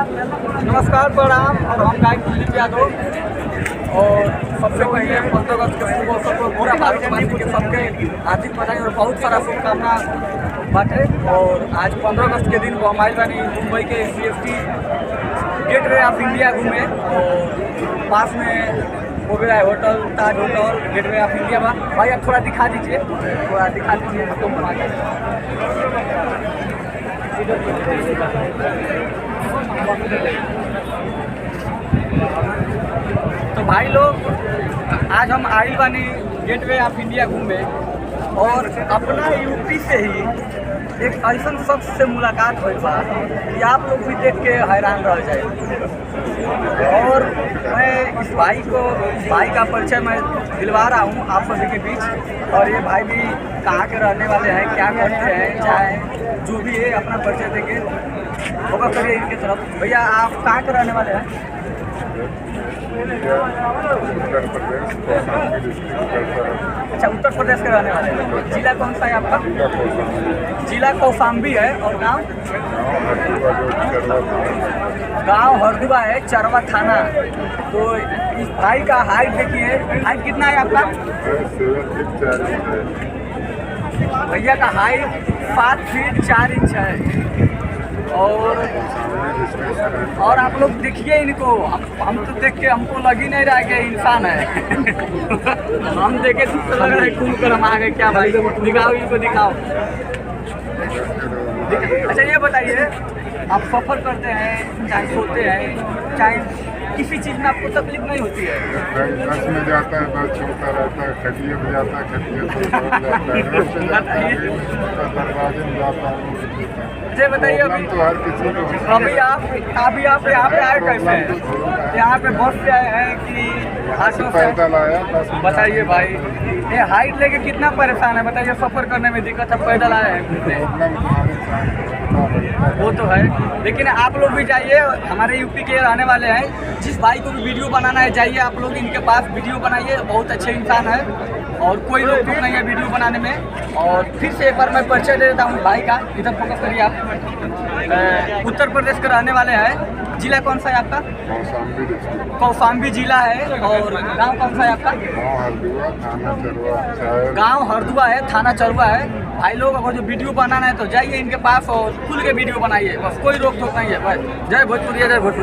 नमस्कार, प्रणाम। और हम गायक दिलीप यादव। और सबसे पहले 15 अगस्त के शुभ अवसर पर पूरा भारतवासी के सबके हार्दिक बधाई और बहुत सारा शुभकामना बाटे। और आज 15 अगस्त के दिन हम आइल बानी मुंबई के CFT गेटवे ऑफ इंडिया घूमे। और पास में हो गया है hotel Taj hotel gateway of India बा। भाई आप थोड़ा दिखा दीजिए, तो भाई लोग आज हम आइल बानी गेटवे ऑफ इंडिया घूमे। और अपना यूपी से ही एक ऐसा शख्स से मुलाकात हुई बा कि आप लोग भी देख के हैरान रह जाए। और मैं इस भाई का परिचय मैं दिलवा रहा हूँ आप सभी के बीच। और ये भाई भी कहाँ के रहने वाले हैं, क्या करते हैं, चाहे जो भी है अपना परिचय देंगे। होगा करिए इनके तरफ। भैया आप कहाँ के रहने वाले हैं? उत्तर प्रदेश कौशाम्बी डिस्ट्रिक्ट। अच्छा, उत्तर प्रदेश के रहने वाले हैं। जिला कौन सा है आपका? जिला कौशाम्बी है। और गांव हरदुआ है, चरवा थाना। तो इस भाई का हाइट देखिए, हाइट कितना है आपका? 7 फीट 4 इंच है। भैया का हाइट 7 फीट 4 इंच है। और आप लोग देखिए इनको, हम तो देख के हमको लग ही नहीं रहा कि इंसान है। हम देखे तो लग रहा है घूम कर हम आ गए। क्या भाई, दिखाओ इनको, दिखाओ। अच्छा ये बताइए, आप सफर करते हैं, चाहे सोते हैं, चाहे किसी चीज़ में आपको तकलीफ नहीं होती है? बस में जाता है, बस छोटा रहता है, खटिए में जाता है, खटिए से जाता है, दरवाजे में जाता है। मुझे बताइए, अभी तो हर किसी को। अभी आप यहाँ पे आए कैसे? यहाँ पे बस से आए हैं कि ऑटो से? पैदल आया बस। बताइए भाई, ये हाइट लेके कितना परेशान है बताइए। सफर करने में दिक्कत है, पैदल आए हैं। वो तो है, लेकिन आप लोग भी जाइए, हमारे यूपी के रहने वाले हैं। जिस भाई को भी वीडियो बनाना है जाइए आप लोग इनके पास, वीडियो बनाइए। बहुत अच्छे इंसान है और कोई रोक टोक नहीं है वीडियो बनाने में। और फिर से एक बार मैं परिचय दे देता हूँ भाई का। इधर फोकस करिए आप। उत्तर प्रदेश के रहने वाले हैं। जिला कौन सा है आपका? कौशाम्बी डिस्ट्रिक्ट। कौशाम्बी जिला है। और गांव कौन सा है आपका? गाँव हरदुआ, थाना चरवा। गांव हरदुआ है, थाना चरवा है। भाई लोग अगर जो वीडियो बनाना है तो जाइए इनके पास और खुल के वीडियो बनाइए, बस कोई रोक टोक नहीं है। बस जय भोजपुरिया, जय भोजपुरिया।